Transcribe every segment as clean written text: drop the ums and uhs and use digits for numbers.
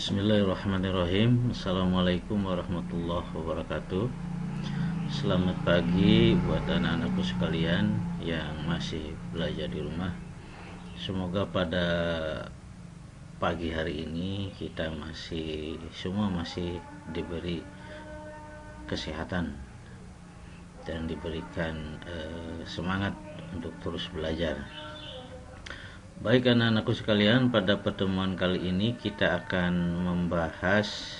Bismillahirrahmanirrahim. Assalamualaikum warahmatullahi wabarakatuh. Selamat pagi buat anak-anakku sekalian yang masih belajar di rumah. Semoga pada pagi hari ini kita semua masih diberi kesehatan dan diberikan semangat untuk terus belajar. Baik anak-anakku sekalian, pada pertemuan kali ini kita akan membahas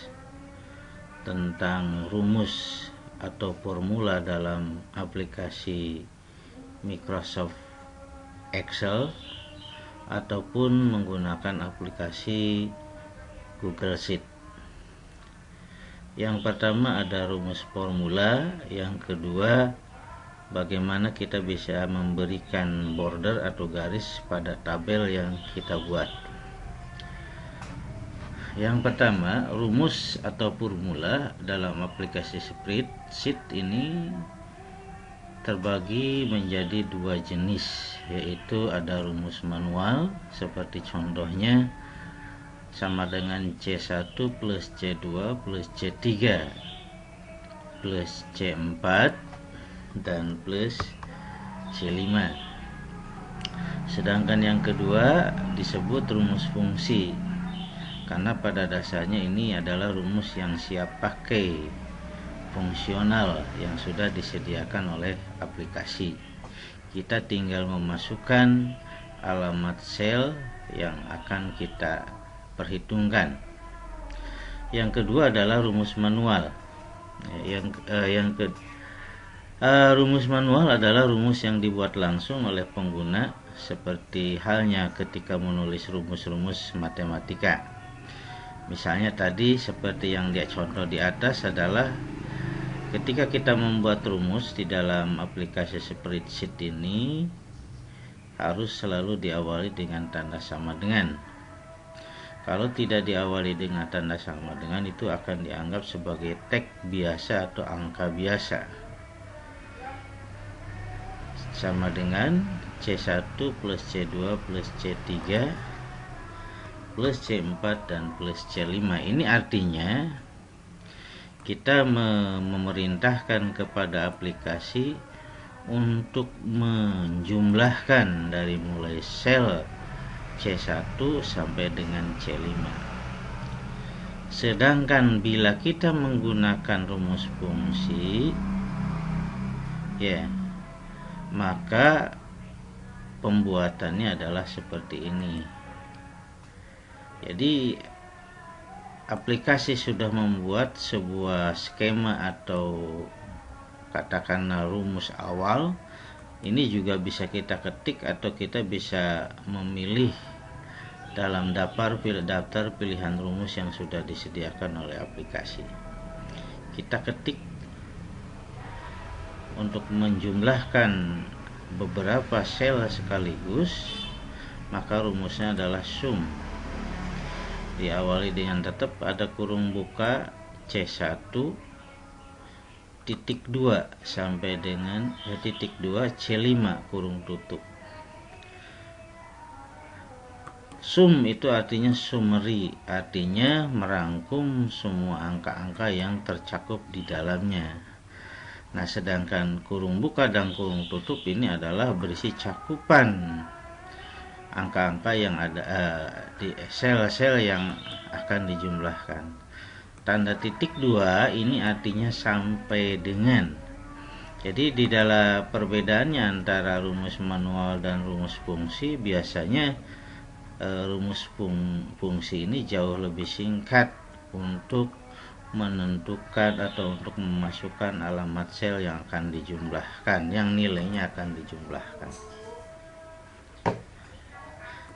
tentang rumus atau formula dalam aplikasi Microsoft Excel ataupun menggunakan aplikasi Google Sheet. Yang pertama ada rumus formula, yang kedua bagaimana kita bisa memberikan border atau garis pada tabel yang kita buat. Yang pertama, rumus atau formula dalam aplikasi spreadsheet ini terbagi menjadi dua jenis, yaitu ada rumus manual seperti contohnya sama dengan C1 plus C2 plus C3 plus C4 dan plus C5. Sedangkan yang kedua disebut rumus fungsi, karena pada dasarnya ini adalah rumus yang siap pakai, fungsional, yang sudah disediakan oleh aplikasi. Kita tinggal memasukkan alamat sel yang akan kita perhitungkan. Yang kedua adalah rumus manual. Rumus manual adalah rumus yang dibuat langsung oleh pengguna, seperti halnya ketika menulis rumus-rumus matematika. Misalnya tadi seperti yang dia contoh di atas adalah ketika kita membuat rumus di dalam aplikasi spreadsheet ini harus selalu diawali dengan tanda sama dengan. Kalau tidak diawali dengan tanda sama dengan, itu akan dianggap sebagai teks biasa atau angka biasa. Sama dengan C1 plus C2 plus C3 plus C4 dan plus C5. Ini artinya kita memerintahkan kepada aplikasi untuk menjumlahkan dari mulai sel C1 sampai dengan C5. Sedangkan bila kita menggunakan rumus fungsi, maka pembuatannya adalah seperti ini. Jadi aplikasi sudah membuat sebuah skema atau katakanlah rumus awal. Ini juga bisa kita ketik atau kita bisa memilih dalam daftar pilihan rumus yang sudah disediakan oleh aplikasi. Kita ketik untuk menjumlahkan beberapa sel sekaligus, maka rumusnya adalah sum. Diawali dengan tetap ada kurung buka C1 titik 2 sampai dengan titik 2 C5 kurung tutup. Sum itu artinya summary, artinya merangkum semua angka-angka yang tercakup di dalamnya. Nah, sedangkan kurung buka dan kurung tutup ini adalah berisi cakupan angka-angka yang ada di sel-sel yang akan dijumlahkan. Tanda titik 2 ini artinya sampai dengan. Jadi di dalam perbedaannya antara rumus manual dan rumus fungsi, biasanya rumus fungsi ini jauh lebih singkat untuk menentukan atau untuk memasukkan alamat sel yang akan dijumlahkan, yang nilainya akan dijumlahkan.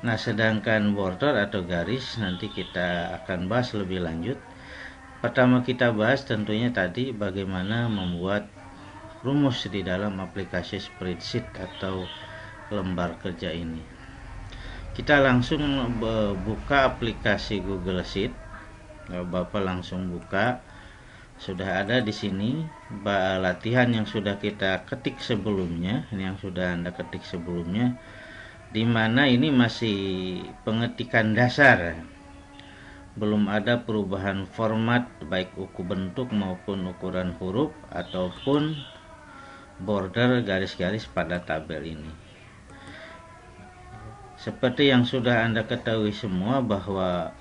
Nah, sedangkan border atau garis nanti kita akan bahas lebih lanjut. Pertama kita bahas tentunya tadi bagaimana membuat rumus di dalam aplikasi spreadsheet atau lembar kerja ini. Kita langsung buka aplikasi Google Sheet. Bapak langsung buka, sudah ada di sini latihan yang sudah kita ketik sebelumnya, ini yang sudah Anda ketik sebelumnya, di mana ini masih pengetikan dasar. belum ada perubahan format baik bentuk maupun ukuran huruf ataupun border garis-garis pada tabel ini. Seperti yang sudah Anda ketahui semua bahwa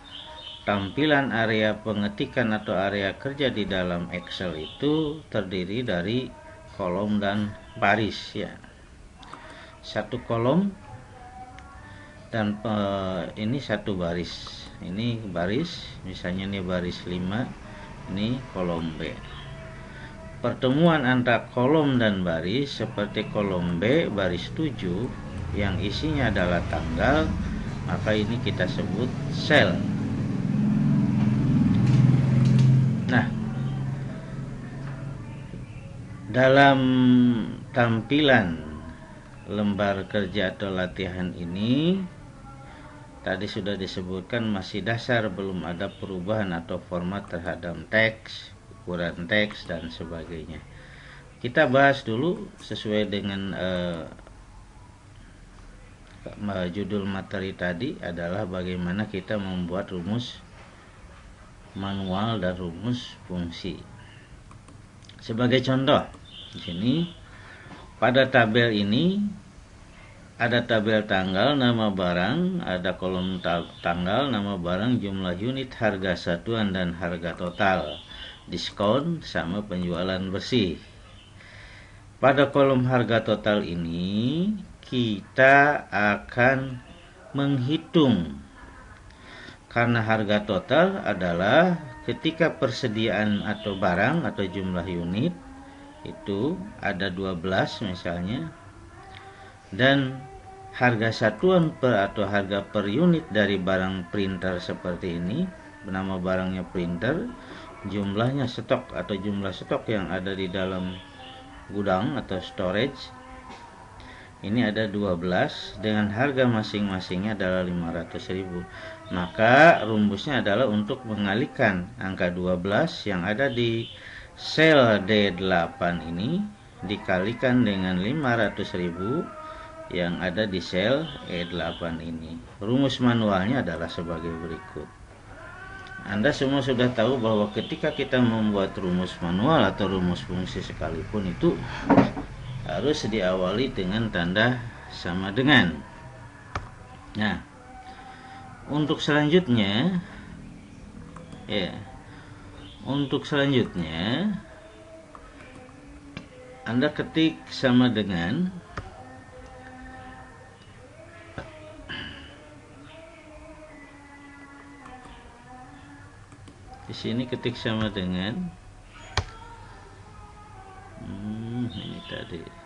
tampilan area pengetikan atau area kerja di dalam Excel itu terdiri dari kolom dan baris ya. Satu kolom dan ini satu baris. Ini baris, misalnya ini baris 5, ini kolom B. Pertemuan antara kolom dan baris seperti kolom B baris 7 yang isinya adalah tanggal, maka ini kita sebut sel. Nah, dalam tampilan lembar kerja atau latihan ini tadi sudah disebutkan masih dasar, belum ada perubahan atau format terhadap teks, ukuran teks dan sebagainya. Kita bahas dulu sesuai dengan judul materi tadi adalah bagaimana kita membuat rumus manual dan rumus fungsi. Sebagai contoh, di sini pada tabel ini ada tabel tanggal, nama barang, ada kolom tanggal, nama barang, jumlah unit, harga satuan dan harga total, diskon sama penjualan bersih. Pada kolom harga total ini kita akan menghitung, karena harga total adalah ketika persediaan atau barang atau jumlah unit itu ada 12 misalnya, dan harga satuan atau harga per unit dari barang printer seperti ini, nama barangnya printer, jumlahnya stok atau jumlah stok yang ada di dalam gudang atau storage ini ada 12 dengan harga masing-masingnya adalah 500.000. Maka rumusnya adalah untuk mengalihkan angka 12 yang ada di sel D8 ini dikalikan dengan 500.000 yang ada di sel E8 ini. Rumus manualnya adalah sebagai berikut. Anda semua sudah tahu bahwa ketika kita membuat rumus manual atau rumus fungsi sekalipun itu harus diawali dengan tanda sama dengan. Nah, untuk selanjutnya Anda ketik sama dengan, di sini ketik sama dengan ini tadi